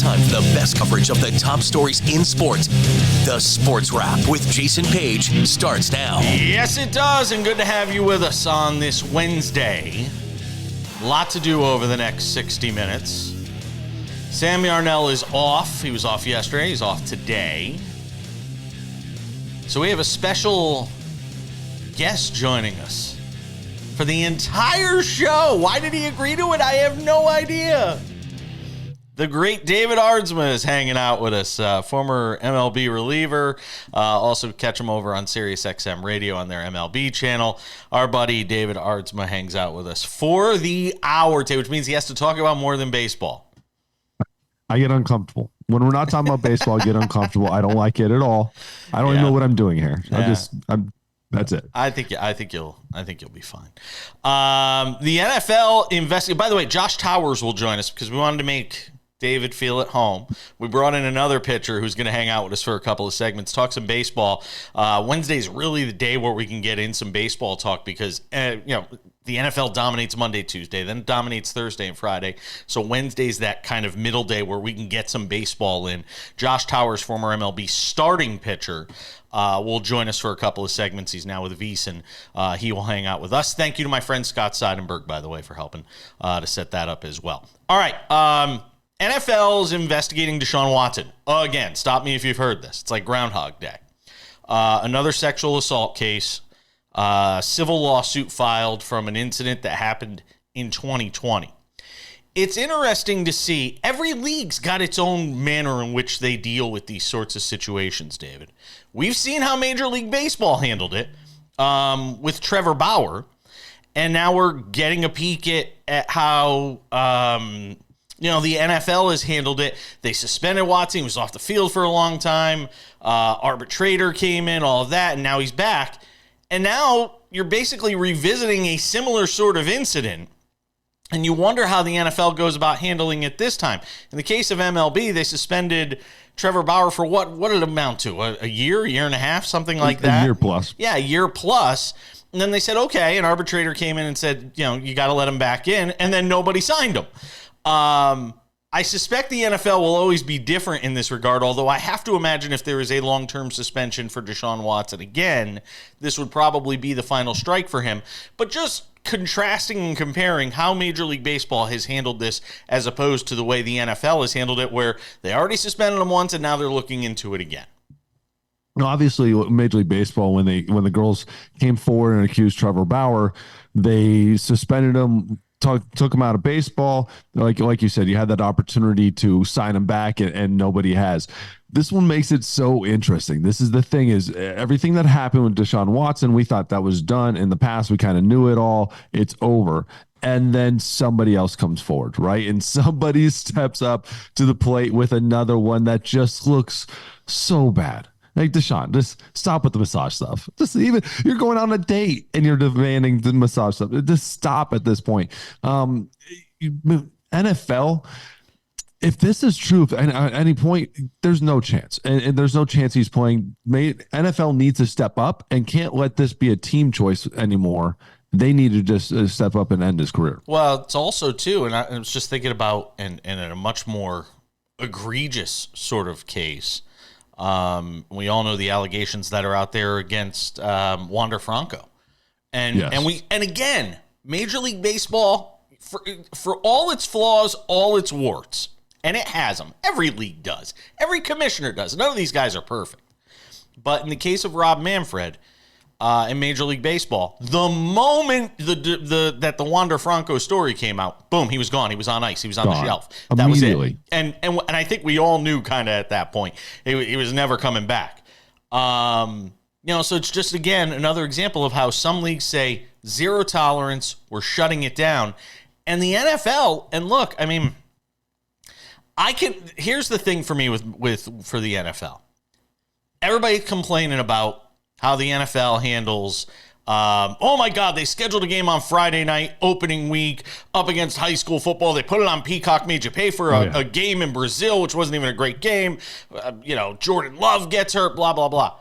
time for the best coverage of the top stories in sports. The Sports Wrap with Jason Page starts now. Yes, it does, and good to have you with us on this Wednesday. Lot to do over the next 60 minutes. Sam Yarnell is off. He was off yesterday. He's off today. So we have a special guest joining us for the entire show. Why did he agree to it? I have no idea. The great David Aardsma is hanging out with us, former MLB reliever. Also catch him over on SiriusXM Radio on their MLB channel. Our buddy David Aardsma hangs out with us for the hour, which means he has to talk about more than baseball. I get uncomfortable. When we're not talking about baseball, I get uncomfortable. I don't like it at all. I don't even know what I'm doing here. That's it. I think you'll be fine. The NFL investing. By the way, Josh Towers will join us because we wanted to make David feel at home. We brought in another pitcher who's going to hang out with us for a couple of segments, talk some baseball. Wednesday's really the day where we can get in some baseball talk because the NFL dominates Monday, Tuesday, then dominates Thursday and Friday. So Wednesday's that kind of middle day where we can get some baseball in. Josh Towers, former MLB starting pitcher, will join us for a couple of segments. He's now with VSiN. He will hang out with us. Thank you to my friend Scott Seidenberg, by the way, for helping to set that up as well. All right. NFL's investigating Deshaun Watson. Again, stop me if you've heard this. It's like Groundhog Day. Another sexual assault case. Civil lawsuit filed from an incident that happened in 2020. It's interesting to see every league's got its own manner in which they deal with these sorts of situations, David. We've seen how Major League Baseball handled it with Trevor Bauer, and now we're getting a peek at how the NFL has handled it. They suspended Watson. He was off the field for a long time. Arbitrator came in, all of that, and now he's back. And now you're basically revisiting a similar sort of incident, and you wonder how the NFL goes about handling it this time. In the case of MLB, they suspended Trevor Bauer for what did it amount to? A year and a half, something like that? A year plus. Yeah, a year plus. And then they said, okay, an arbitrator came in and said, you got to let him back in, and then nobody signed him. I suspect the NFL will always be different in this regard, although I have to imagine if there is a long-term suspension for Deshaun Watson again, this would probably be the final strike for him. But just contrasting and comparing how Major League Baseball has handled this as opposed to the way the NFL has handled it, where they already suspended him once and now they're looking into it again. Obviously, Major League Baseball, when the girls came forward and accused Trevor Bauer, they suspended him, took him out of baseball. Like you said, you had that opportunity to sign him back, and nobody has. This one makes it so interesting. This is the thing, is everything that happened with Deshaun Watson, we thought that was done in the past. We kind of knew it all. It's over. And then somebody else comes forward, right? And somebody steps up to the plate with another one that just looks so bad. Like, Deshaun, just stop with the massage stuff. Just even you're going on a date and you're demanding the massage stuff. Just stop at this point. NFL, if this is true, at any point, there's no chance. And there's no chance he's playing. NFL needs to step up and can't let this be a team choice anymore. They need to just step up and end his career. Well, it's also, too, and I was just thinking about, and in a much more egregious sort of case, we all know the allegations that are out there against Wander Franco. And again, Major League Baseball, for all its flaws, all its warts, and it has them. Every league does. Every commissioner does. None of these guys are perfect. But in the case of Rob Manfred in Major League Baseball, the moment that the Wander Franco story came out, boom, he was gone. He was on ice. He was on the shelf. That was it. And I think we all knew kind of at that point he was never coming back. So it's just, again, another example of how some leagues say zero tolerance, we're shutting it down. And the NFL, and look, I mean, here's the thing for me for the NFL. Everybody's complaining about how the NFL handles, oh my God, they scheduled a game on Friday night, opening week, up against high school football. They put it on Peacock, made you pay for a game in Brazil, which wasn't even a great game. Jordan Love gets hurt, blah, blah, blah.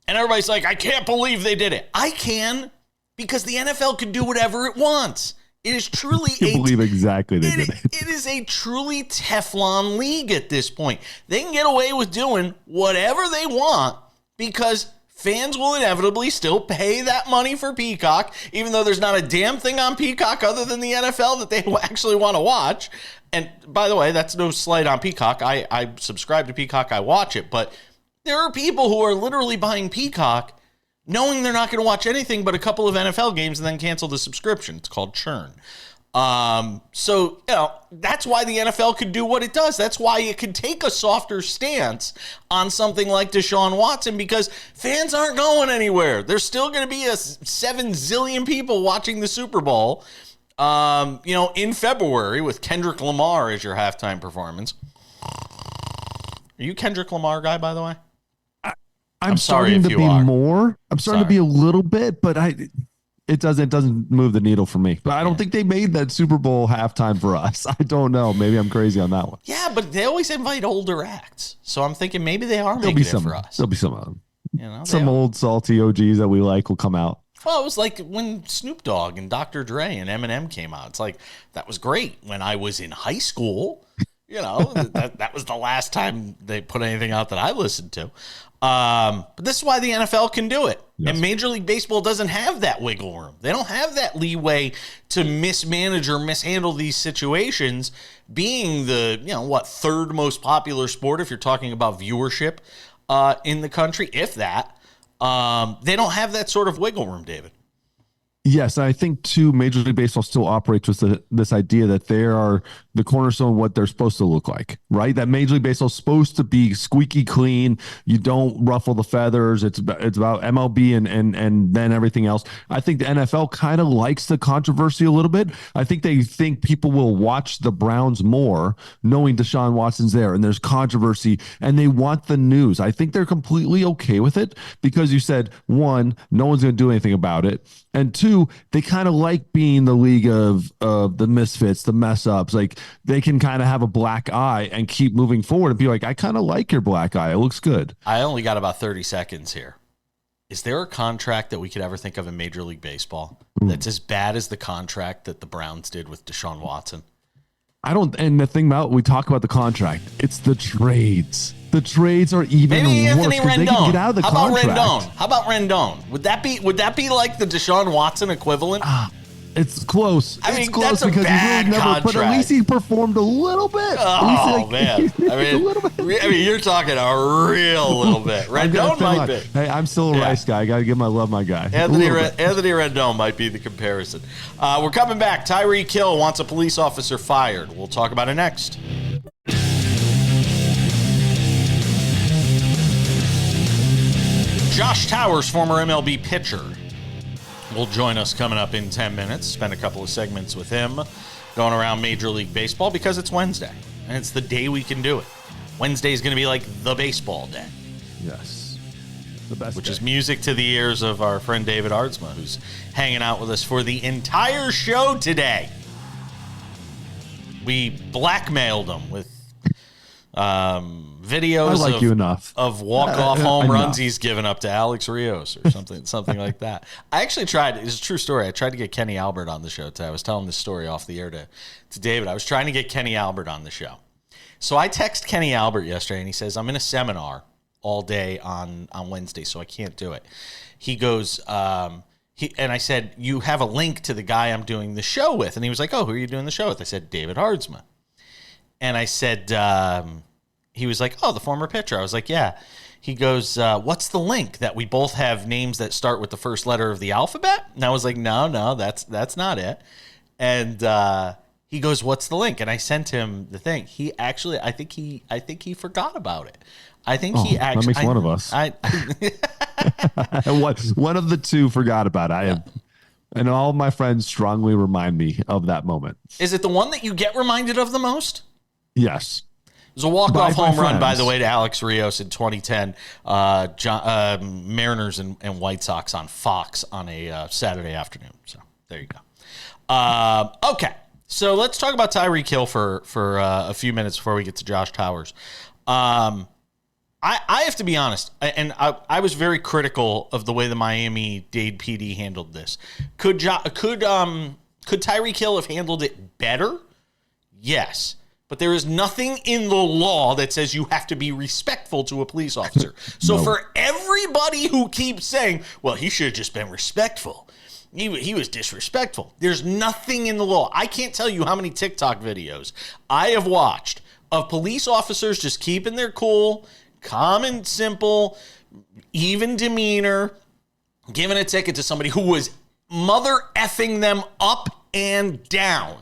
And everybody's like, I can't believe they did it. I can, because the NFL can do whatever it wants. It is truly I believe exactly they did it. It is a truly Teflon league at this point. They can get away with doing whatever they want because fans will inevitably still pay that money for Peacock, even though there's not a damn thing on Peacock other than the NFL that they actually want to watch. And by the way, that's no slight on Peacock. I subscribe to Peacock. I watch it. But there are people who are literally buying Peacock knowing they're not going to watch anything but a couple of NFL games and then cancel the subscription. It's called churn. So, that's why the NFL could do what it does. That's why it could take a softer stance on something like Deshaun Watson, because fans aren't going anywhere. There's still going to be 7 zillion people watching the Super Bowl, in February with Kendrick Lamar as your halftime performance. Are you a Kendrick Lamar guy, by the way? I'm starting to be more. I'm starting to be a little bit, but it doesn't move the needle for me. But I don't think they made that Super Bowl halftime for us. I don't know. Maybe I'm crazy on that one. Yeah, but they always invite older acts, so I'm thinking maybe they are making it for us. There'll be some of them. Some old salty OGs that we like will come out. Well, it was like when Snoop Dogg and Dr. Dre and Eminem came out. It's like, that was great when I was in high school. That was the last time they put anything out that I listened to. But this is why the NFL can do it. Yes. And Major League Baseball doesn't have that wiggle room. They don't have that leeway to mismanage or mishandle these situations, being the, third most popular sport if you're talking about viewership in the country, if that. They don't have that sort of wiggle room, David. Yes, I think, too, Major League Baseball still operates with this idea that they are the cornerstone of what they're supposed to look like, right? That Major League Baseball is supposed to be squeaky clean. You don't ruffle the feathers. It's about MLB and then everything else. I think the NFL kind of likes the controversy a little bit. I think they think people will watch the Browns more knowing Deshaun Watson's there and there's controversy and they want the news. I think they're completely okay with it because you said, one, no one's going to do anything about it. And two, they kind of like being the league of the misfits, the mess ups. Like they can kind of have a black eye and keep moving forward and be like, I kind of like your black eye. It looks good. I only got about 30 seconds here. Is there a contract that we could ever think of in Major League Baseball that's as bad as the contract that the Browns did with Deshaun Watson? And the thing about, we talk about the contract, it's the trades. The trades are even maybe worse Anthony Rendon. They can get out of the contract. How about Rendon? Would that be like the Deshaun Watson equivalent? It's close. I mean, close that's a because bad he really never, but at least he performed a little bit. Oh man! I mean, you're talking a real little bit. Rendon might be. Hey, I'm still a Rice guy. I got to give my love, my guy. Anthony Rendon might be the comparison. We're coming back. Tyreek Hill wants a police officer fired. We'll talk about it next. Josh Towers, former MLB pitcher, will join us coming up in 10 minutes. Spend a couple of segments with him going around Major League Baseball because it's Wednesday, and it's the day we can do it. Wednesday is going to be like the baseball day. Yes. The best Which day. is music to the ears of our friend David Aardsma, who's hanging out with us for the entire show today. We blackmailed him with videos of walk-off home runs he's given up to Alex Rios or something like that. I actually tried, it's a true story, I tried to get Kenny Albert on the show today. I was telling this story off the air to David. I was trying to get Kenny Albert on the show. So I text Kenny Albert yesterday, and he says, I'm in a seminar all day on Wednesday, so I can't do it. He goes, and I said, you have a link to the guy I'm doing the show with. And he was like, oh, who are you doing the show with? I said, David Aardsma. And I said, he was like, oh, the former pitcher. I was like, yeah. He goes, what's the link? That we both have names that start with the first letter of the alphabet? And I was like, no, that's not it. And he goes, what's the link? And I sent him the thing. He actually, I think he forgot about it. I think he actually. That makes one of us. One of the two forgot about it. And all of my friends strongly remind me of that moment. Is it the one that you get reminded of the most? Yes. It was a walk-off home run, by the way, to Alex Rios in 2010. Mariners and White Sox on Fox on a Saturday afternoon. So there you go. Okay, so let's talk about Tyreek Hill for a few minutes before we get to Josh Towers. I have to be honest, and I was very critical of the way the Miami-Dade PD handled this. Could Could Tyreek Hill have handled it better? Yes. But there is nothing in the law that says you have to be respectful to a police officer. So No. for everybody who keeps saying, well, he should have just been respectful, he was disrespectful, there's nothing in the law. I can't tell you how many TikTok videos I have watched of police officers just keeping their cool, calm and simple, even demeanor, giving a ticket to somebody who was mother effing them up and down.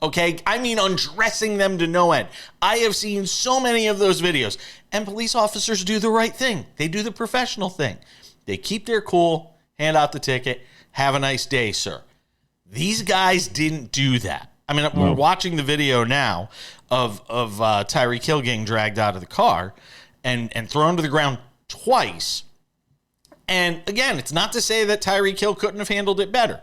Okay, I mean undressing them to no end. I have seen so many of those videos, and police officers do the right thing. They do the professional thing. They keep their cool, hand out the ticket, have a nice day, sir. These guys didn't do that. I mean, we're watching the video now of Tyreek Hill getting dragged out of the car and thrown to the ground twice. And again, it's not to say that Tyreek Hill couldn't have handled it better,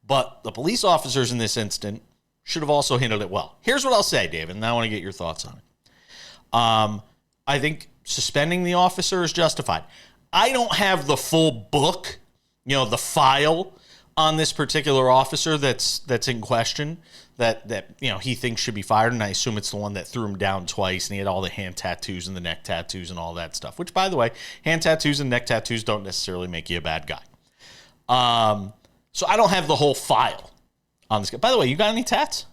but the police officers in this instant should have also handled it well. Here's what I'll say, David, and I want to get your thoughts on it. I think suspending the officer is justified. I don't have the full book, the file on this particular officer that's in question that he thinks should be fired, and I assume it's the one that threw him down twice, and he had all the hand tattoos and the neck tattoos and all that stuff, which, by the way, hand tattoos and neck tattoos don't necessarily make you a bad guy. So I don't have the whole file on this guy. By the way, you got any tats?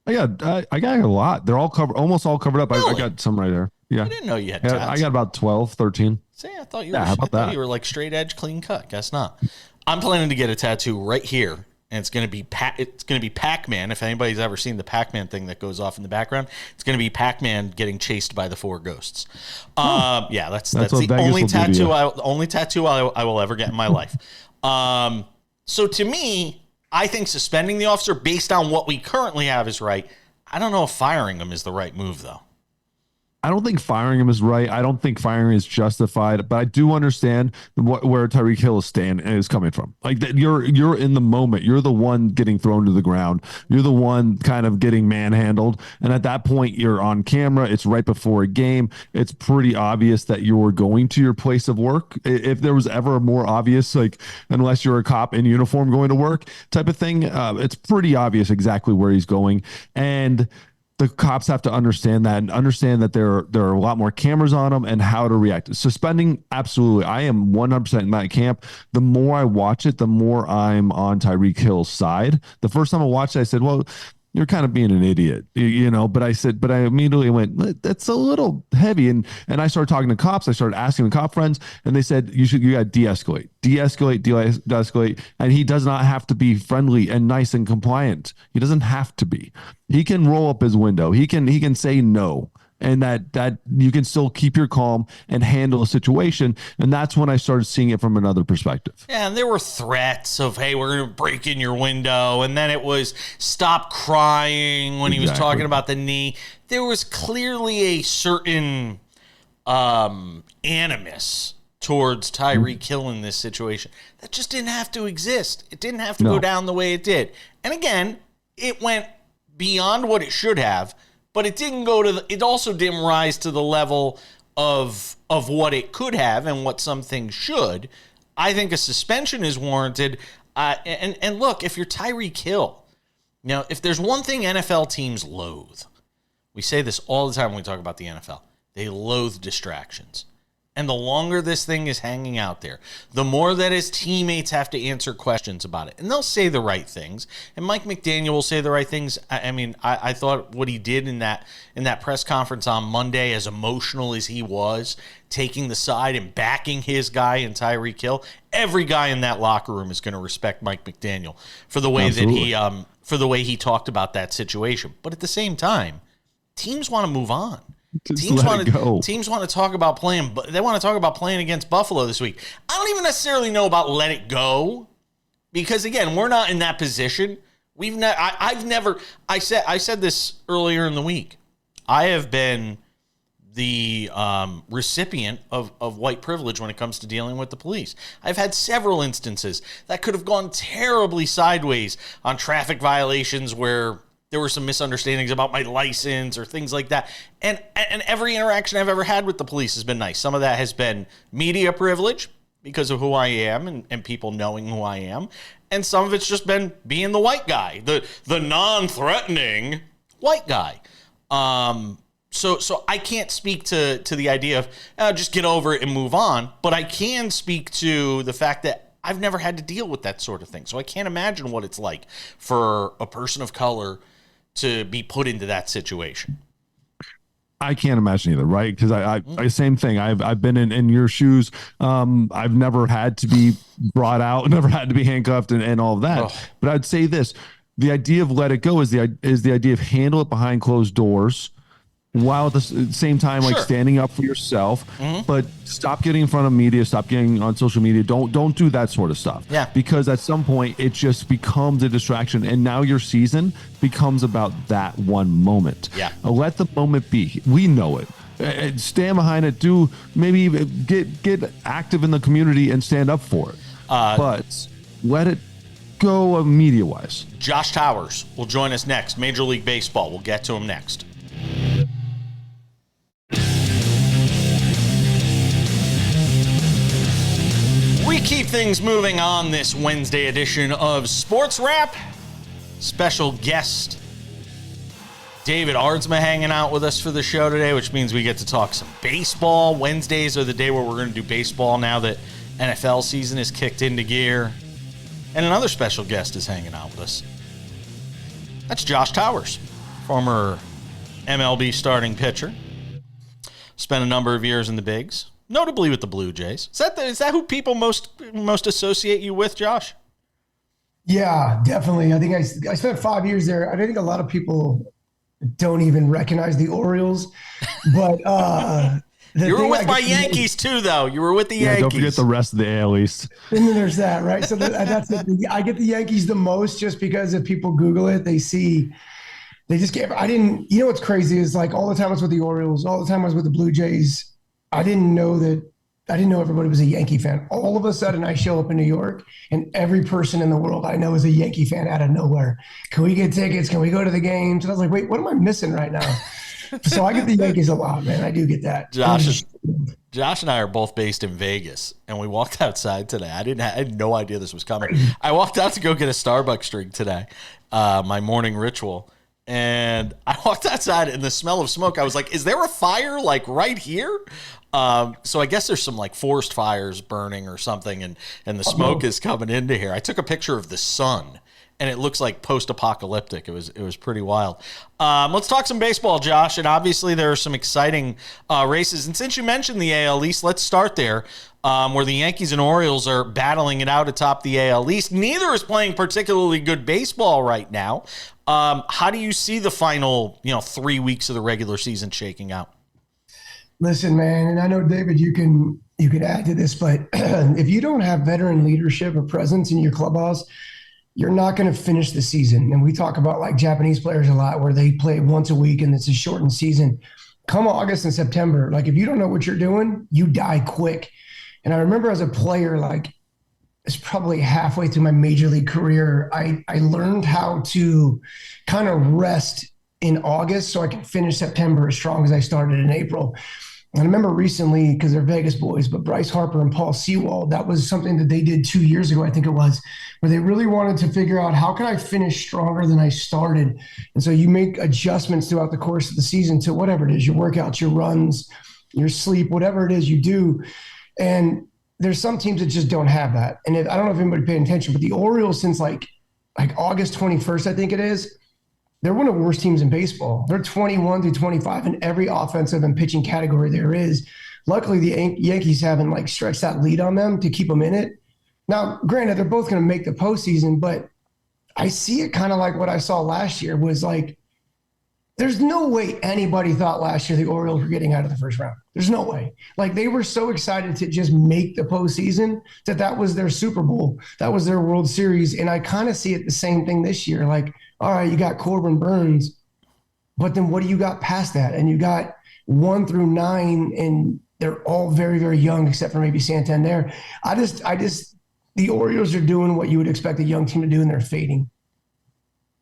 I got a lot. They're all covered, almost all covered up. Really? I got some right there. Yeah. I didn't know you had tats. I got about 12, 13. See, I thought you were like straight edge, clean cut. Guess not. I'm planning to get a tattoo right here, and it's going to be Pac-Man. If anybody's ever seen the Pac-Man thing that goes off in the background, it's going to be Pac-Man getting chased by the 4 ghosts. Yeah, that's the only tattoo I will ever get in my life. So to me, I think suspending the officer based on what we currently have is right. I don't know if firing him is the right move, though. I don't think firing him is right. I don't think firing is justified, but I do understand where Tyreek Hill is coming from. Like that, you're in the moment. You're the one getting thrown to the ground. You're the one kind of getting manhandled, and at that point, you're on camera. It's right before a game. It's pretty obvious that you're going to your place of work. If there was ever a more obvious, like unless you're a cop in uniform going to work type of thing, it's pretty obvious exactly where he's going, and the cops have to understand that and understand that there are a lot more cameras on them and how to react. Suspending, absolutely. I am 100% in that camp. The more I watch it, the more I'm on Tyreek Hill's side. The first time I watched it, I said, well, you're kind of being an idiot, but I immediately went, that's a little heavy. And I started talking to cops. I started asking the cop friends, and they said, you got to de-escalate. And he does not have to be friendly and nice and compliant. He doesn't have to be. He can roll up his window. He can say no. And that you can still keep your calm and handle a situation. And that's when I started seeing it from another perspective. Yeah, and there were threats of, hey, we're going to break in your window. And then it was stop crying when he was talking about the knee. There was clearly a certain animus towards Tyreek Hill in this situation that just didn't have to exist. It didn't have to go down the way it did. And again, it went beyond what it should have. But it didn't it also didn't rise to the level of what it could have and what some things should. I think a suspension is warranted. And look, if you're Tyreek Hill, if there's one thing NFL teams loathe, we say this all the time when we talk about the NFL, they loathe distractions. And the longer this thing is hanging out there, the more that his teammates have to answer questions about it. And they'll say the right things. And Mike McDaniel will say the right things. I thought what he did in that press conference on Monday, as emotional as he was, taking the side and backing his guy in Tyreek Hill, every guy in that locker room is going to respect Mike McDaniel for the way that he talked about that situation. But at the same time, teams want to move on. Teams want to talk about playing. They want to talk about playing against Buffalo this week. I don't even necessarily know about let it go, because again, we're not in that position. I said this earlier in the week. I have been the recipient of white privilege when it comes to dealing with the police. I've had several instances that could have gone terribly sideways on traffic violations where there were some misunderstandings about my license or things like that. And every interaction I've ever had with the police has been nice. Some of that has been media privilege because of who I am and people knowing who I am. and some of it's just been being the white guy, the non-threatening white guy. So I can't speak to the idea of just get over it and move on, but I can speak to the fact that I've never had to deal with that sort of thing. So I can't imagine what it's like for a person of color to be put into that situation. I can't imagine either, right? Because I same thing. I've been in your shoes. I've never had to be brought out, never had to be handcuffed and all of that. Oh. But I'd say this: the idea of let it go is the idea of handle it behind closed doors, while at the same time like standing up for yourself. But stop getting in front of media, stop getting on social media. Don't do that sort of stuff. Yeah. Because at some point it just becomes a distraction, and now your season becomes about that one moment. Yeah. Let the moment be. We know it. Stand behind it. Do maybe get active in the community and stand up for it. But let it go media wise. Josh Towers will join us next. Major League Baseball. We'll get to him next. We keep things moving on this Wednesday edition of SportsWrap. Special guest David Aardsma hanging out with us for the show today, which means we get to talk some baseball. Wednesdays are the day where we're going to do baseball now that NFL season is kicked into gear. And another special guest is hanging out with us. That's Josh Towers, former MLB starting pitcher. Spent a number of years in the bigs. Notably with the Blue Jays. Is that who people most associate you with, Josh? Yeah, definitely. I think I spent 5 years there. I think a lot of people don't even recognize the Orioles, but you were with my Yankees too, though. You were with the Yankees. Don't forget the rest of the AL East. And then there's that, right? So that's I get the Yankees the most just because if people Google it, they see. They just get. You know what's crazy is like all the time I was with the Orioles, all the time I was with the Blue Jays. I didn't know everybody was a Yankee fan. All of a sudden I show up in New York and every person in the world I know is a Yankee fan out of nowhere. Can we get tickets? Can we go to the games? And I was like, wait, what am I missing right now? So I get the Yankees a lot, man. I do get that. Josh and I are both based in Vegas, and we walked outside today. I had no idea this was coming. I walked out to go get a Starbucks drink today, my morning ritual. And I walked outside and the smell of smoke, I was like, is there a fire like right here? So I guess there's some like forest fires burning or something, and the smoke is coming into here. I took a picture of the sun, and it looks like post-apocalyptic. It was pretty wild. Let's talk some baseball, Josh. And obviously there are some exciting races. And since you mentioned the AL East, let's start there, where the Yankees and Orioles are battling it out atop the AL East. Neither is playing particularly good baseball right now. How do you see the final 3 weeks of the regular season shaking out? Listen, man, and I know, David, you can add to this, but if you don't have veteran leadership or presence in your clubhouse, you're not going to finish the season. And we talk about like Japanese players a lot where they play once a week and it's a shortened season. Come August and September, like if you don't know what you're doing, you die quick. And I remember as a player, like it's probably halfway through my major league career, I learned how to kind of rest in August so I can finish September as strong as I started in April. And I remember recently, because they're Vegas boys, but Bryce Harper and Paul Sewald, that was something that they did 2 years ago, I think it was, where they really wanted to figure out how can I finish stronger than I started. And so you make adjustments throughout the course of the season to whatever it is, your workouts, your runs, your sleep, whatever it is you do. And there's some teams that just don't have that. And I don't know if anybody paid attention, but the Orioles since like August 21st, I think it is, they're one of the worst teams in baseball. They're 21 through 25 in every offensive and pitching category there is. Luckily, the Yankees haven't like stretched that lead on them to keep them in it. Now, granted, they're both going to make the postseason, but I see it kind of like what I saw last year was like, there's no way anybody thought last year the Orioles were getting out of the first round. There's no way. Like they were so excited to just make the postseason that was their Super Bowl. That was their World Series. And I kind of see it the same thing this year. Like, all right, you got Corbin Burns, but then what do you got past that? And you got 1 through 9, and they're all very, very young, except for maybe Santander. The Orioles are doing what you would expect a young team to do, and they're fading.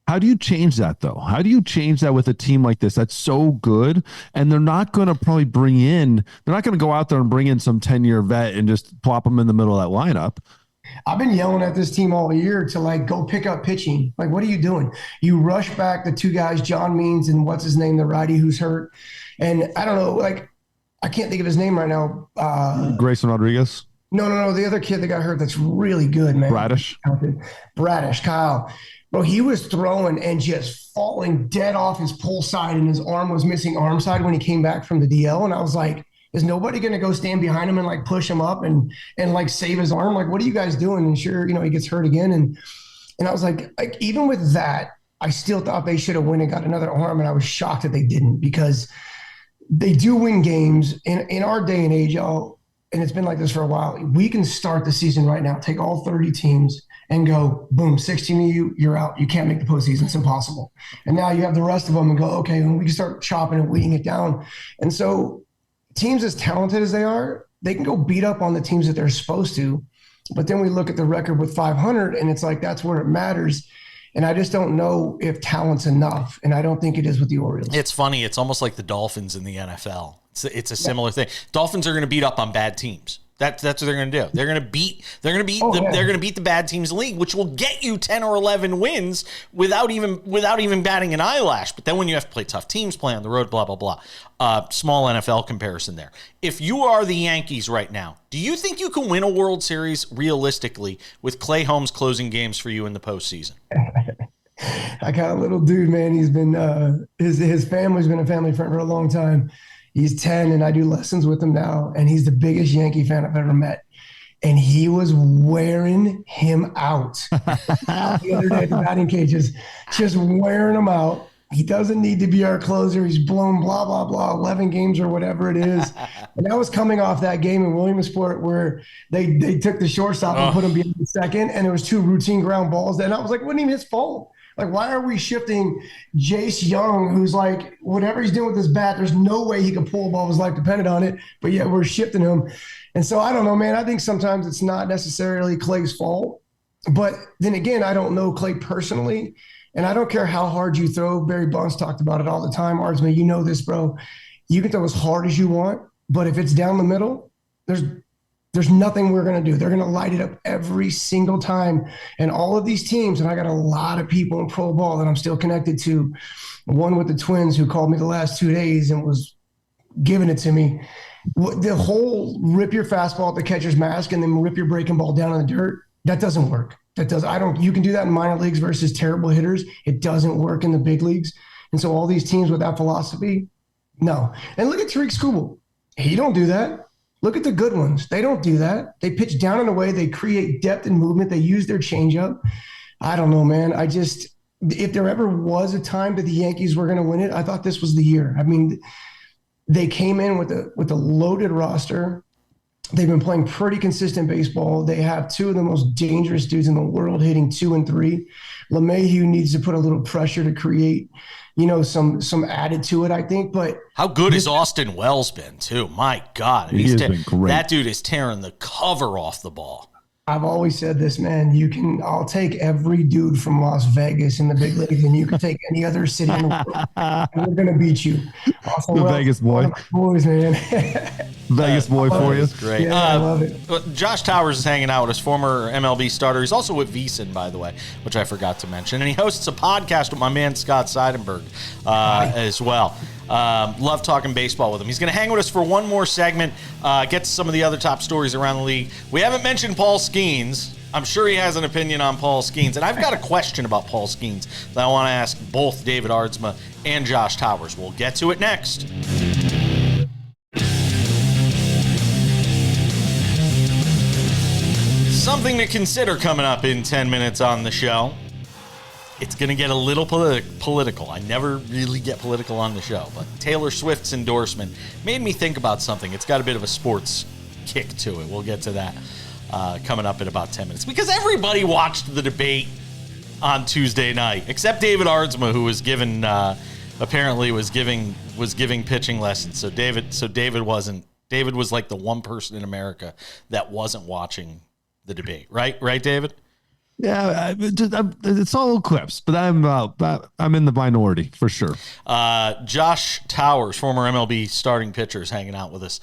How do you change that, though? How do you change that with a team like this that's so good? And they're not going to probably they're not going to go out there and bring in some 10-year vet and just plop them in the middle of that lineup. I've been yelling at this team all year to like go pick up pitching. Like, what are you doing? You rush back the two guys, John Means and what's his name, the righty who's hurt. And I don't know, like, I can't think of his name right now. Grayson Rodriguez. No. The other kid that got hurt that's really good, man. Bradish, Kyle. Bro, he was throwing and just falling dead off his pull side, and his arm was missing arm side when he came back from the DL. And I was like, is nobody going to go stand behind him and like push him up and like save his arm? Like, what are you guys doing? And sure, he gets hurt again. And I was like, even with that, I still thought they should have went and got another arm. And I was shocked that they didn't, because they do win games in our day and age, y'all. And it's been like this for a while. We can start the season right now, take all 30 teams and go, boom, 16 of you, you're out. You can't make the postseason. It's impossible. And now you have the rest of them and go, okay, and we can start chopping and weeding it down. And so teams as talented as they are, they can go beat up on the teams that they're supposed to. But then we look at the record with 500, and it's like, that's where it matters. And I just don't know if talent's enough. And I don't think it is with the Orioles. It's funny. It's almost like the Dolphins in the NFL. It's a similar thing. Dolphins are going to beat up on bad teams. That's what they're going to do. They're going to beat the bad teams in the league, which will get you 10 or 11 wins without even batting an eyelash. But then when you have to play tough teams, play on the road, blah blah blah. Small NFL comparison there. If you are the Yankees right now, do you think you can win a World Series realistically with Clay Holmes closing games for you in the postseason? I got a little dude, man. He's been his family's been a family friend for a long time. He's 10, and I do lessons with him now, and he's the biggest Yankee fan I've ever met. And he was wearing him out the other day at the batting cages, just wearing him out. He doesn't need to be our closer. He's blown blah, blah, blah, 11 games or whatever it is. And that was coming off that game in Williamsport where they took the shortstop and put him behind the second, and there was 2 routine ground balls. And I was like, wasn't even his fault. Like, why are we shifting Jace Young, who's like, whatever he's doing with his bat, there's no way he could pull a ball if his life depended on it, but yet we're shifting him. And so I don't know, man. I think sometimes it's not necessarily Clay's fault. But then again, I don't know Clay personally, and I don't care how hard you throw. Barry Bonds talked about it all the time. Aardsma, you know this, bro. You can throw as hard as you want, but if it's down the middle, there's nothing we're going to do. They're going to light it up every single time. And all of these teams, and I got a lot of people in pro ball that I'm still connected to. One with the Twins who called me the last 2 days and was giving it to me. The whole rip your fastball at the catcher's mask and then rip your breaking ball down in the dirt, that doesn't work. You can do that in minor leagues versus terrible hitters. It doesn't work in the big leagues. And so all these teams with that philosophy, no. And look at Tariq Skubal. He don't do that. Look at the good ones. They don't do that. They pitch down and away. They create depth and movement. They use their changeup. I don't know, man. If there ever was a time that the Yankees were going to win it, I thought this was the year. I mean, they came in with a loaded roster. They've been playing pretty consistent baseball. They have 2 of the most dangerous dudes in the world hitting 2 and 3. LeMahieu needs to put a little pressure to create, some added to it, I think. But how good has Austin Wells been, too? My God. He has been great. That dude is tearing the cover off the ball. I've always said this, man. I'll take every dude from Las Vegas in the big league, and you can take any other city in the world, and we're going to beat you. The Vegas boy. Boys, man. Vegas boy for you. Great. Yeah, I love it. Josh Towers is hanging out with us, former MLB starter. He's also with VSiN, by the way, which I forgot to mention. And he hosts a podcast with my man Scott Seidenberg as well. Love talking baseball with him. He's going to hang with us for one more segment, get to some of the other top stories around the league. We haven't mentioned Paul Skenes. I'm sure he has an opinion on Paul Skenes. And I've got a question about Paul Skenes that I want to ask both David Aardsma and Josh Towers. We'll get to it next. Something to consider coming up in 10 minutes on the show. It's going to get a little political. I never really get political on the show, but Taylor Swift's endorsement made me think about something. It's got a bit of a sports kick to it. We'll get to that coming up in about 10 minutes, because everybody watched the debate on Tuesday night, except David Aardsma, who was given apparently was giving pitching lessons. So David wasn't. David was like the one person in America that wasn't watching the debate. Right, David? Yeah, it's all clips, but I'm in the minority for sure. Josh Towers, former MLB starting pitcher, is hanging out with us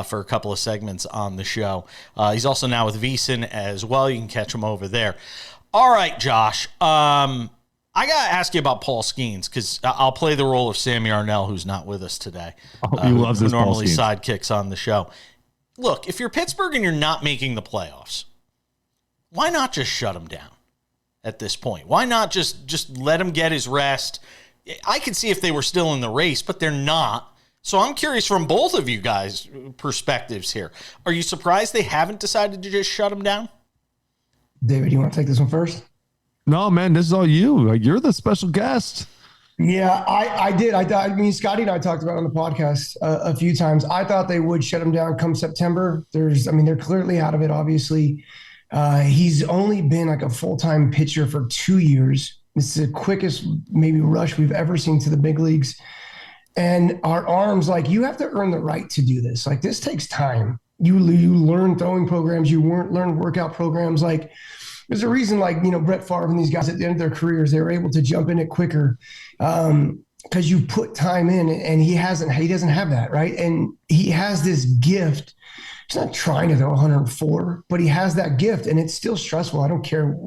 for a couple of segments on the show. He's also now with VSiN as well. You can catch him over there. All right, Josh. I got to ask you about Paul Skenes, because I'll play the role of Sam Yarnell, who's not with us today. He loves who his normally Paul Skenes. sidekicks on the show. Look, if you're Pittsburgh and you're not making the playoffs, why not just shut him down at this point? Why not just let him get his rest? I could see if they were still in the race, but they're not. So I'm curious from both of you guys' perspectives here. Are you surprised they haven't decided to just shut him down? David, you want to take this one first? No, man, this is all you. You're the special guest. Yeah, I did. I mean, Scotty and I talked about it on the podcast a few times. I thought they would shut him down come September. They're clearly out of it, obviously. He's only been like a full-time pitcher for 2 years. It's the quickest maybe rush we've ever seen to the big leagues. And our arms, like, you have to earn the right to do this. Like, this takes time. You learn throwing programs. You learn workout programs. Like, there's a reason, like, Brett Favre and these guys at the end of their careers, they were able to jump in it quicker because you put time in, and he doesn't have that, right? And he has this gift. He's not trying to throw 104, but he has that gift, and it's still stressful. I don't care,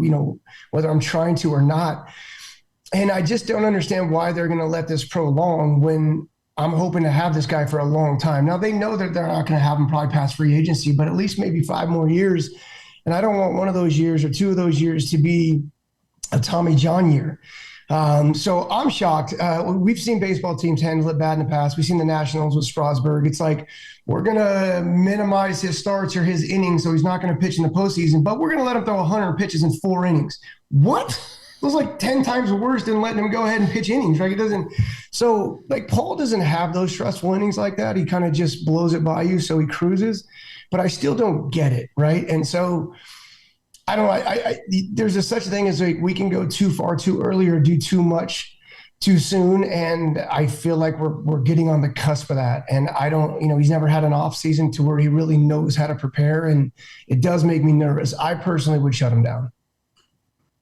whether I'm trying to or not. And I just don't understand why they're going to let this prolong when I'm hoping to have this guy for a long time. Now, they know that they're not going to have him probably past free agency, but at least maybe 5 more years. And I don't want one of those years or 2 of those years to be a Tommy John year. So I'm shocked. We've seen baseball teams handle it bad in the past. We've seen the Nationals with Strasburg. It's like, we're going to minimize his starts or his innings, so he's not going to pitch in the postseason, but we're going to let him throw 100 pitches in 4 innings. What? It was like 10 times worse than letting him go ahead and pitch innings, right? It doesn't. So, like, Paul doesn't have those stressful innings like that. He kind of just blows it by you, so he cruises. But I still don't get it, right? And so I don't know. There's such a thing as, like, we can go too far too early or do too much too soon, and I feel like we're getting on the cusp of that. And I don't, he's never had an off season to where he really knows how to prepare, and it does make me nervous. I personally would shut him down.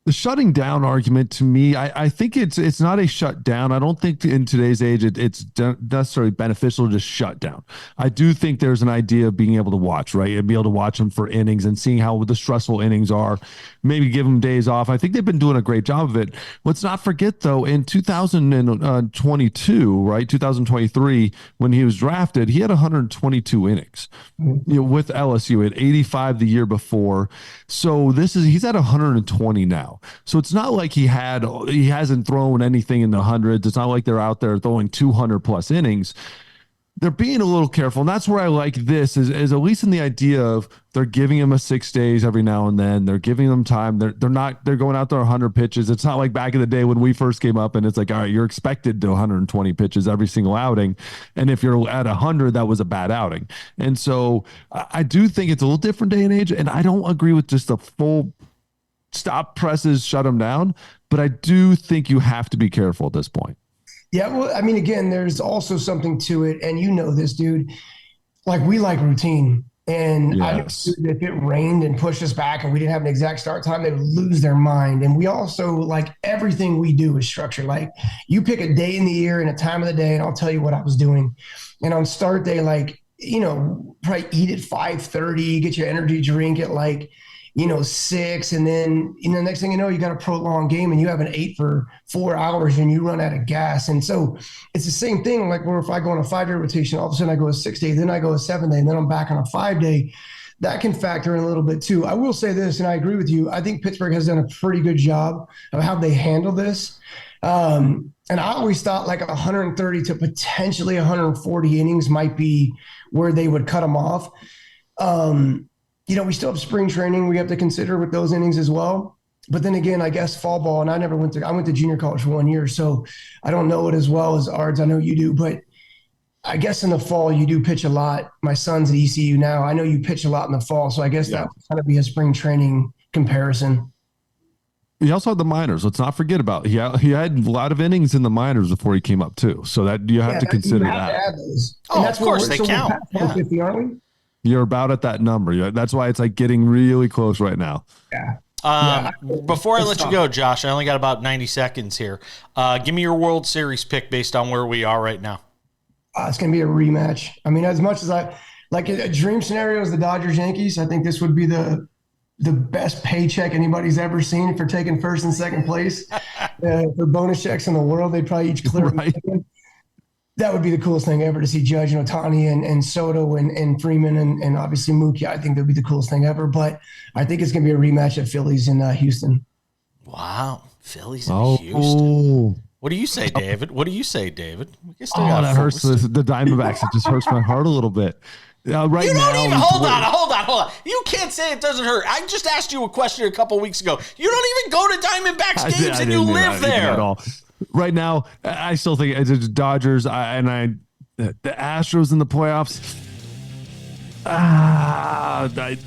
The shutting down argument, to me, I think it's not a shut down. I don't think in today's age it's necessarily beneficial to just shut down. I do think there's an idea of being able to watch, right? And be able to watch them for innings and seeing how the stressful innings are, maybe give them days off. I think they've been doing a great job of it. Let's not forget, though, in 2022, right, 2023, when he was drafted, he had 122 innings with LSU. He had 85 the year before. So he's at 120 now. So it's not like he hasn't thrown anything in the hundreds. It's not like they're out there throwing 200 plus innings. They're being a little careful. And that's where I like this is at least in the idea of they're giving him a 6 days every now and then. They're giving them time. They're going out there 100 pitches. It's not like back in the day when we first came up and it's like, all right, you're expected to 120 pitches every single outing. And if you're at 100, that was a bad outing. And so I do think it's a little different day and age. And I don't agree with just a full stop presses, shut them down. But I do think you have to be careful at this point. Yeah, well, I mean, again, there's also something to it. And you know this, dude. Like, we like routine. And yes. I knew that if it rained and pushed us back and we didn't have an exact start time, they would lose their mind. And we also, like, everything we do is structured. Like, you pick a day in the year and a time of the day, and I'll tell you what I was doing. And on start day, like, probably eat at 5:30, get your energy drink at 6, and then next thing you know, you got a prolonged game and you haven't ate for 4 hours and you run out of gas. And so it's the same thing. Like, where if I go on a 5-day rotation, all of a sudden I go a 6-day, then I go a 7-day, and then I'm back on a 5-day. That can factor in a little bit too. I will say this, and I agree with you. I think Pittsburgh has done a pretty good job of how they handle this. And I always thought like 130 to potentially 140 innings might be where they would cut them off. We still have spring training we have to consider with those innings as well. But then again, I guess fall ball, and I went to junior college for 1 year, so I don't know it as well as Ards. I know you do, but I guess in the fall you do pitch a lot. My son's at ECU now. I know you pitch a lot in the fall, so I guess that would kind of be a spring training comparison. He also had the minors. Let's not forget about he had a lot of innings in the minors before he came up too. So that you have to consider that. Of course they count. We're 50, aren't we? You're about at that number. That's why it's like getting really close right now. Yeah. Before I let you go, Josh, I only got about 90 seconds here. Give me your World Series pick based on where we are right now. It's going to be a rematch. I mean, as much as I like a dream scenario is the Dodgers Yankees, I think this would be the best paycheck anybody's ever seen for taking first and second place. For bonus checks in the world, they'd probably each clear. Right. That would be the coolest thing ever to see Judge and Ohtani and Soto and Freeman and obviously Mookie. I think that would be the coolest thing ever. But I think it's going to be a rematch at Phillies in Houston. Wow. Phillies in Houston. What do you say, David? That hurts the Diamondbacks. It just hurts my heart a little bit. Hold on. You can't say it doesn't hurt. I just asked you a question a couple weeks ago. You don't even go to Diamondbacks games and you live there. At all. Right now, I still think it's the Dodgers the Astros in the playoffs.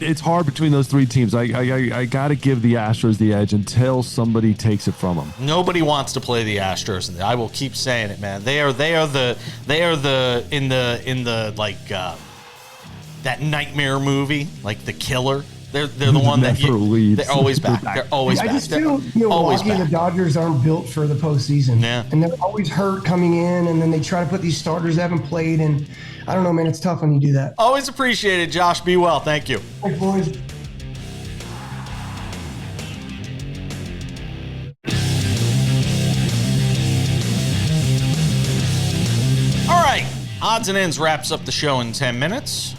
It's hard between those three teams. I got to give the Astros the edge until somebody takes it from them. Nobody wants to play the Astros. I will keep saying it, man. They are in the like that nightmare movie, like The Killer. They're the one that they're always back. They're always back. I just feel Milwaukee and the Dodgers aren't built for the postseason. Yeah. And they're always hurt coming in, and then they try to put these starters that haven't played, and I don't know, man. It's tough when you do that. Always appreciate it, Josh. Be well. Thank you. Thanks, boys. All right. Odds and Ends wraps up the show in 10 minutes.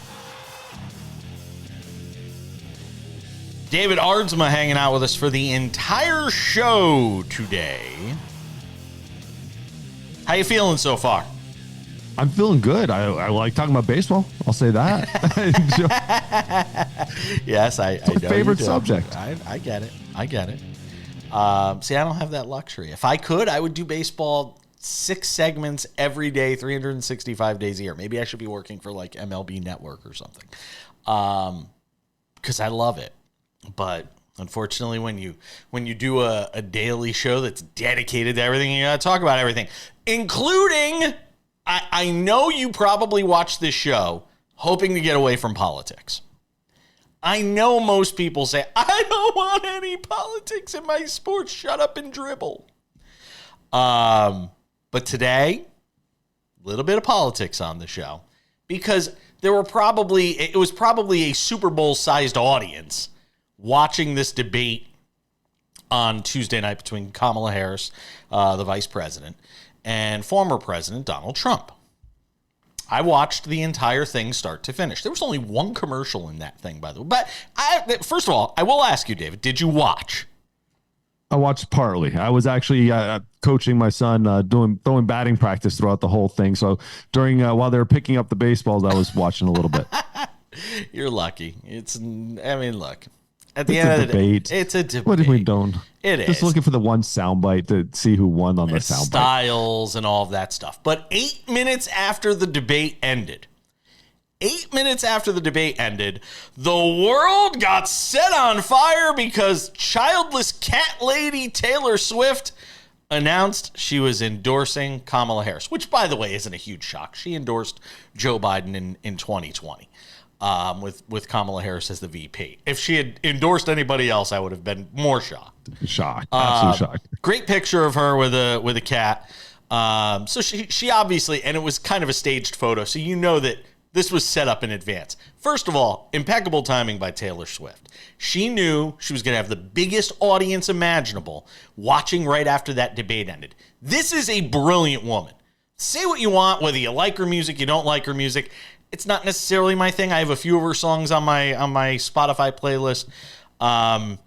David Aardsma hanging out with us for the entire show today. How you feeling so far? I'm feeling good. I like talking about baseball. I'll say that. Yes, I know. Favorite subject. I get it. See, I don't have that luxury. If I could, I would do baseball 6 segments every day, 365 days a year. Maybe I should be working for like MLB Network or something. Because I love it. But unfortunately, when you do a daily show that's dedicated to everything, you got to talk about everything, including, I know you probably watch this show hoping to get away from politics. I know most people say, I don't want any politics in my sports. Shut up and dribble. But today, a little bit of politics on the show because it was probably a Super Bowl sized audience watching this debate on Tuesday night between Kamala Harris, the vice president, and former President Donald Trump. I watched the entire thing start to finish. There was only one commercial in that thing, by the way. But first of all, I will ask you, David, did you watch? I watched partly. I was actually coaching my son, throwing batting practice throughout the whole thing. So while they were picking up the baseballs, I was watching a little bit. You're lucky. Look. At the end of the day, it's a debate. What if we don't? It is. Just looking for the one soundbite to see who won on the soundbite. Styles and all of that stuff. But 8 minutes after the debate ended, the world got set on fire because childless cat lady Taylor Swift announced she was endorsing Kamala Harris, which, by the way, isn't a huge shock. She endorsed Joe Biden in 2020. With Kamala Harris as the VP. If she had endorsed anybody else, I would have been more shocked. Absolutely shocked. Great picture of her with a cat. So she obviously, and it was kind of a staged photo, so you know that this was set up in advance. First of all, impeccable timing by Taylor Swift. She knew she was going to have the biggest audience imaginable watching right after that debate ended. This is a brilliant woman. Say what you want, whether you like her music, you don't like her music. It's not necessarily my thing. I have a few of her songs on my Spotify playlist. I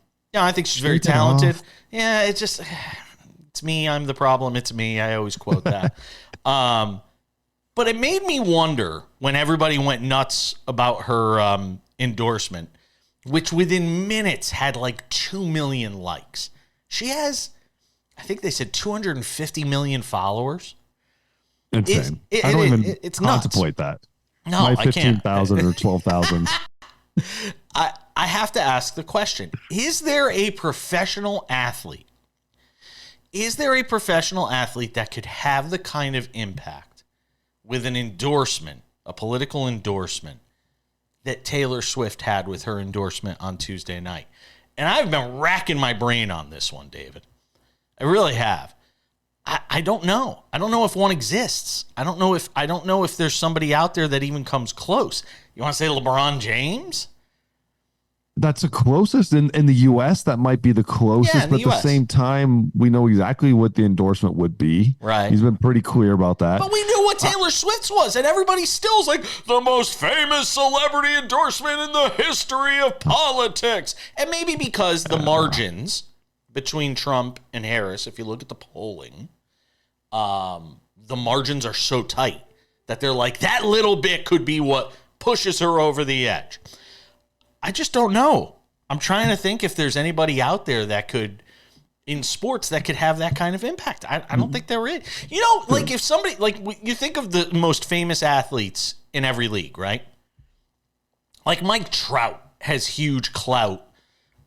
think she's very talented. Yeah, it's me. I'm the problem. It's me. I always quote that. But it made me wonder when everybody went nuts about her endorsement, which within minutes had like 2 million likes. She has, I think they said 250 million followers. Insane. I don't even contemplate that. No, my I can't. 15,000 or 12,000. I have to ask the question. Is there a professional athlete? That could have the kind of impact with an endorsement, a political endorsement, that Taylor Swift had with her endorsement on Tuesday night? and I've been racking my brain on this one, David. I really have. I don't know. I don't know if one exists. I don't know if there's somebody out there that even comes close. You want to say LeBron James? That's the closest in the U.S. That might be the closest, but at the same time, we know exactly what the endorsement would be. Right. He's been pretty clear about that. But we knew what Taylor Swift's was, and everybody still's like the most famous celebrity endorsement in the history of politics. And maybe because the margins between Trump and Harris, if you look at the polling, the margins are so tight that they're like, that little bit could be what pushes her over the edge. I just don't know. I'm trying to think if there's anybody out there that could, in sports, that could have that kind of impact. I don't think there is. You know, like if somebody, like you think of the most famous athletes in every league, right? Like Mike Trout has huge clout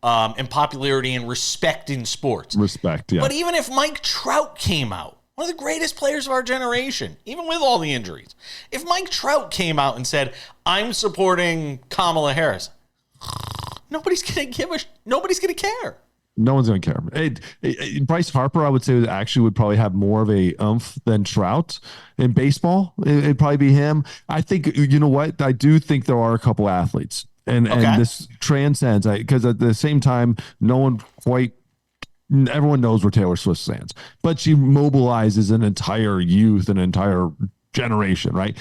and popularity and respect in sports. Respect, yeah. But even if Mike Trout came out, one of the greatest players of our generation, even with all the injuries, if Mike Trout came out and said, I'm supporting Kamala Harris, nobody's going to care. No one's going to care. Bryce Harper, I would say, would probably have more of a oomph than Trout in baseball. It'd probably be him. I think, you know what? I do think there are a couple athletes, and this transcends, because at the same time, everyone knows where Taylor Swift stands, but she mobilizes an entire youth, an entire generation, right?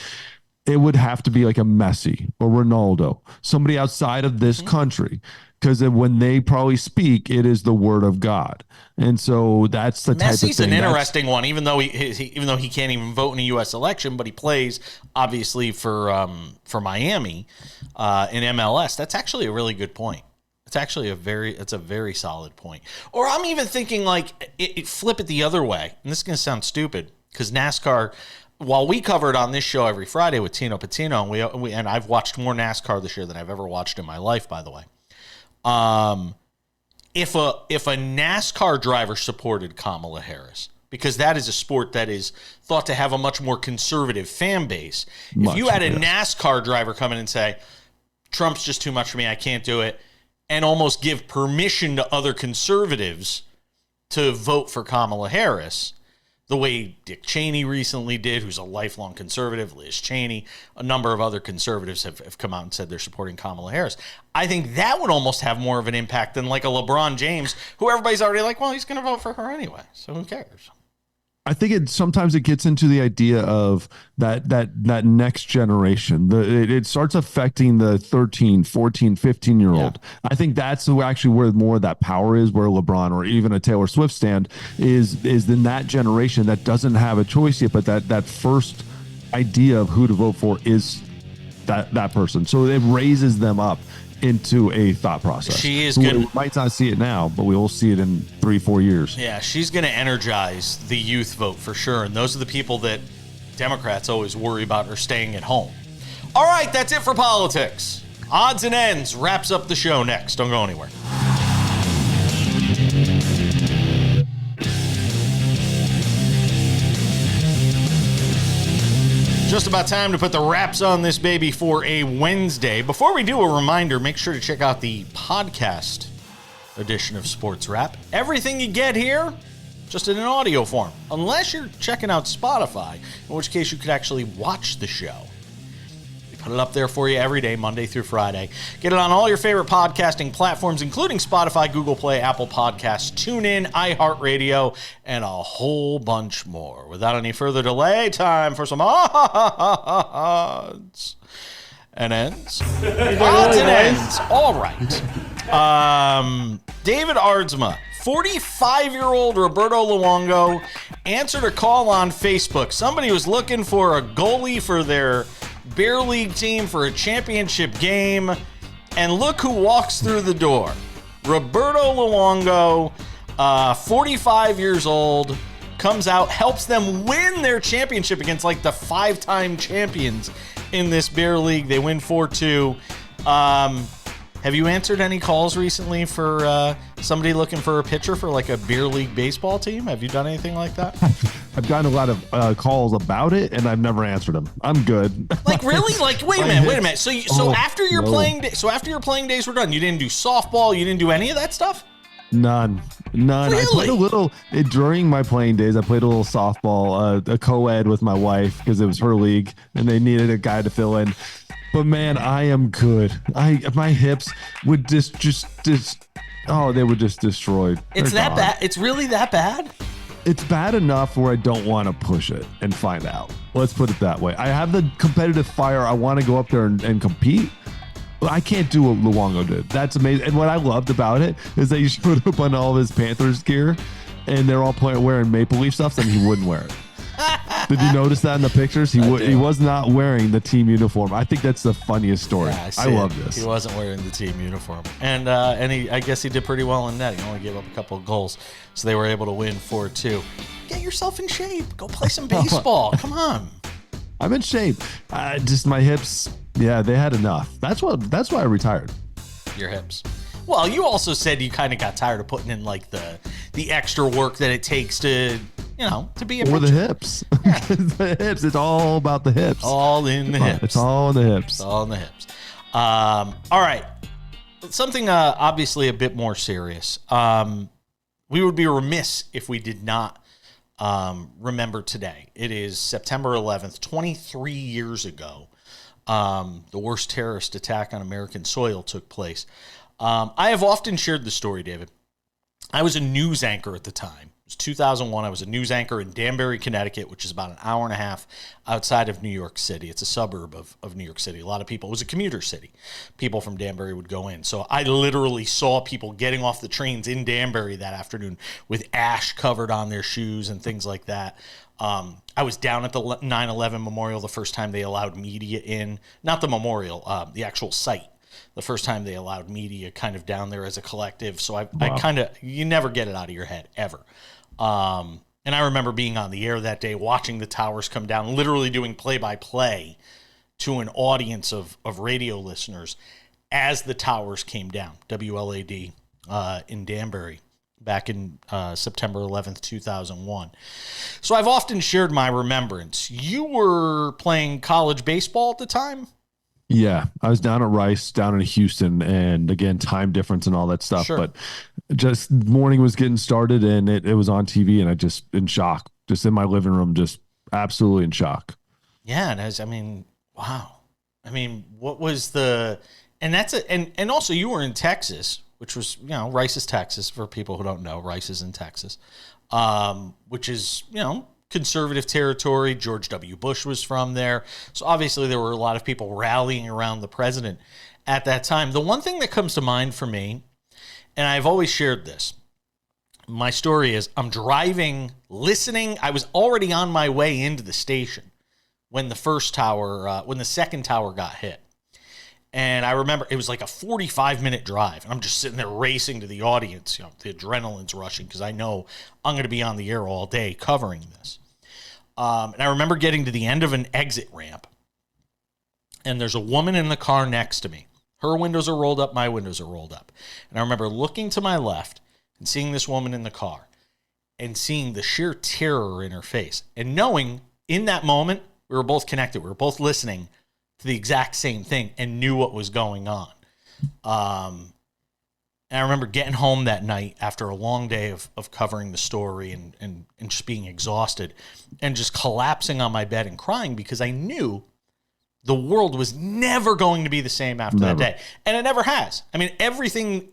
It would have to be like a Messi or Ronaldo, somebody outside of this country, because when they probably speak, it is the word of God. And so that's the type of thing. Messi's an interesting one, even though he can't even vote in a U.S. election, but he plays obviously for Miami in MLS. That's actually a really good point. It's actually a very solid point. Or I'm even thinking like flip it the other way, and this is going to sound stupid because NASCAR. While we cover it on this show every Friday with Tino Patino, and I've watched more NASCAR this year than I've ever watched in my life, by the way. If a NASCAR driver supported Kamala Harris, because that is a sport that is thought to have a much more conservative fan base, if you had a NASCAR driver come in and say, Trump's just too much for me, I can't do it, and almost give permission to other conservatives to vote for Kamala Harris, the way Dick Cheney recently did, who's a lifelong conservative, Liz Cheney, a number of other conservatives have come out and said they're supporting Kamala Harris. I think that would almost have more of an impact than like a LeBron James, who everybody's already like, well, he's going to vote for her anyway, so who cares? I think sometimes it gets into the idea of that next generation. It starts affecting the 13, 14, 15-year-old. Yeah. I think that's actually where more of that power is, where LeBron or even a Taylor Swift stand is in that generation that doesn't have a choice yet, but that first idea of who to vote for is that person. So it raises them up into a thought process. She is good. We might not see it now, but we will see it in 3-4 years. Yeah, she's going to energize the youth vote for sure. And those are the people that Democrats always worry about are staying at home. All right, that's it for politics. Odds and Ends wraps up the show next. Don't go anywhere. Just about time to put the wraps on this baby for a Wednesday. Before we do, a reminder, make sure to check out the podcast edition of SportsWrap. Everything you get here, just in an audio form, unless you're checking out Spotify, in which case you could actually watch the show. We put it up there for you every day, Monday through Friday. Get it on all your favorite podcasting platforms, including Spotify, Google Play, Apple Podcasts, TuneIn, iHeartRadio, and a whole bunch more. Without any further delay, time for some odds and ends. Odds and ends. All right. David Aardsma, 45-year-old Roberto Luongo, answered a call on Facebook. Somebody was looking for a goalie for their beer league team for a championship game, and look who walks through the door. Roberto Luongo, 45 years old, comes out, helps them win their championship against like the 5-time champions in this beer league. They win 4-2. Have you answered any calls recently for somebody looking for a pitcher for like a beer league baseball team? Have you done anything like that? I've gotten a lot of calls about it, and I've never answered them. I'm good. Like, really? Like, wait a minute. So after your playing days were done, you didn't do softball, you didn't do any of that stuff? None. Really? I played a little during my playing days. I played a little softball, a co-ed with my wife because it was her league, and they needed a guy to fill in. But man, I am good. My hips would just they would just destroy. It's that bad. It's really that bad. It's bad enough where I don't want to push it and find out. Let's put it that way. I have the competitive fire. I want to go up there and compete. But I can't do what Luongo did. That's amazing. And what I loved about it is that he showed up on all of his Panthers gear, and they're all wearing Maple Leaf stuff, and he wouldn't wear it. Did you notice that in the pictures? He was not wearing the team uniform. I think that's the funniest story. Yeah, I love this. He wasn't wearing the team uniform, and I guess he did pretty well in net. He only gave up a couple of goals, so they were able to win 4-2. Get yourself in shape. Go play some baseball. Come on. I'm in shape. Just my hips. Yeah, they had enough. That's why I retired. Your hips. Well, you also said you kind of got tired of putting in like the extra work that it takes to be a pitcher. The hips. Yeah. The hips. It's all about the hips. All in the hips. It's all in the hips. It's all in the hips. All right. Something obviously a bit more serious. We would be remiss if we did not remember today. It is September 11th, 23 years ago. The worst terrorist attack on American soil took place. I have often shared the story, David. I was a news anchor at the time. It was 2001. I was a news anchor in Danbury, Connecticut, which is about an hour and a half outside of New York City. It's a suburb of New York City. A lot of people, it was a commuter city. People from Danbury would go in. So I literally saw people getting off the trains in Danbury that afternoon with ash covered on their shoes and things like that. I was down at the 9/11 memorial the first time they allowed media in. Not the memorial, the actual site. The first time they allowed media kind of down there as a collective. So I kind of, you never get it out of your head, ever. And I remember being on the air that day, watching the towers come down, literally doing play-by-play to an audience of radio listeners as the towers came down, WLAD in Danbury back in September 11th, 2001. So I've often shared my remembrance. You were playing college baseball at the time? Yeah, I was down at Rice, down in Houston, and again, time difference and all that stuff. Sure. But just morning was getting started, and it was on TV, and I just in shock, just in my living room, just absolutely in shock. Yeah, and wow. I mean, what was the? And that's it. And also, you were in Texas, which was Rice is Texas for people who don't know. Rice is in Texas, which is conservative territory. George W. Bush was from there. So obviously there were a lot of people rallying around the president at that time. The one thing that comes to mind for me, and I've always shared this, my story is I'm driving, listening. I was already on my way into the station when the second tower got hit. And I remember it was like a 45-minute drive. And I'm just sitting there racing to the audience. The adrenaline's rushing because I know I'm going to be on the air all day covering this. And I remember getting to the end of an exit ramp. And there's a woman in the car next to me. Her windows are rolled up. My windows are rolled up. And I remember looking to my left and seeing this woman in the car and seeing the sheer terror in her face. And knowing in that moment, we were both connected. We were both listening to the exact same thing and knew what was going on. And I remember getting home that night after a long day of covering the story and just being exhausted and just collapsing on my bed and crying because I knew the world was never going to be the same after that day. And it never has. I mean, everything,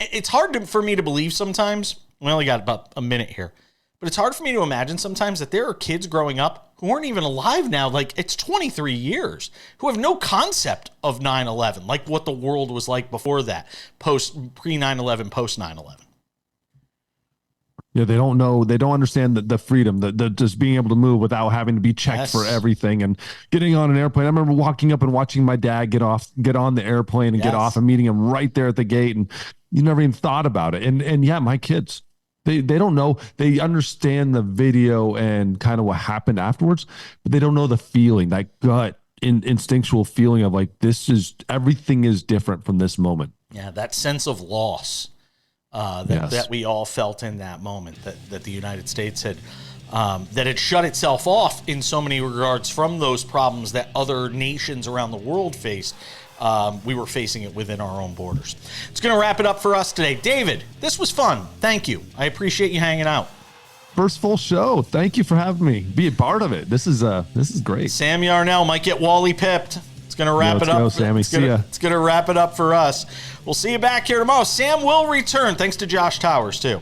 it's hard for me to believe sometimes. We only got about a minute here. But it's hard for me to imagine sometimes that there are kids growing up who aren't even alive now, like it's 23 years, who have no concept of 9/11, like what the world was like before that, pre-9/11, post-9/11. Yeah, they don't know. They don't understand the freedom, the just being able to move without having to be checked for everything and getting on an airplane. I remember walking up and watching my dad get on the airplane and get off and meeting him right there at the gate. And you never even thought about it. And yeah, my kids, They don't know. They understand the video and kind of what happened afterwards, but they don't know the feeling, that gut instinctual feeling of like, everything is different from this moment. Yeah, that sense of loss that we all felt in that moment, that the United States had that it shut itself off in so many regards from those problems that other nations around the world faced. We were facing it within our own borders. It's going to wrap it up for us today. David, this was fun. Thank you. I appreciate you hanging out. First full show. Thank you for having me. Be a part of it. This is great. Sam Yarnell might get Wally pipped. It's going to wrap it up. Go, Sammy. See ya. It's going to wrap it up for us. We'll see you back here tomorrow. Sam will return. Thanks to Josh Towers, too.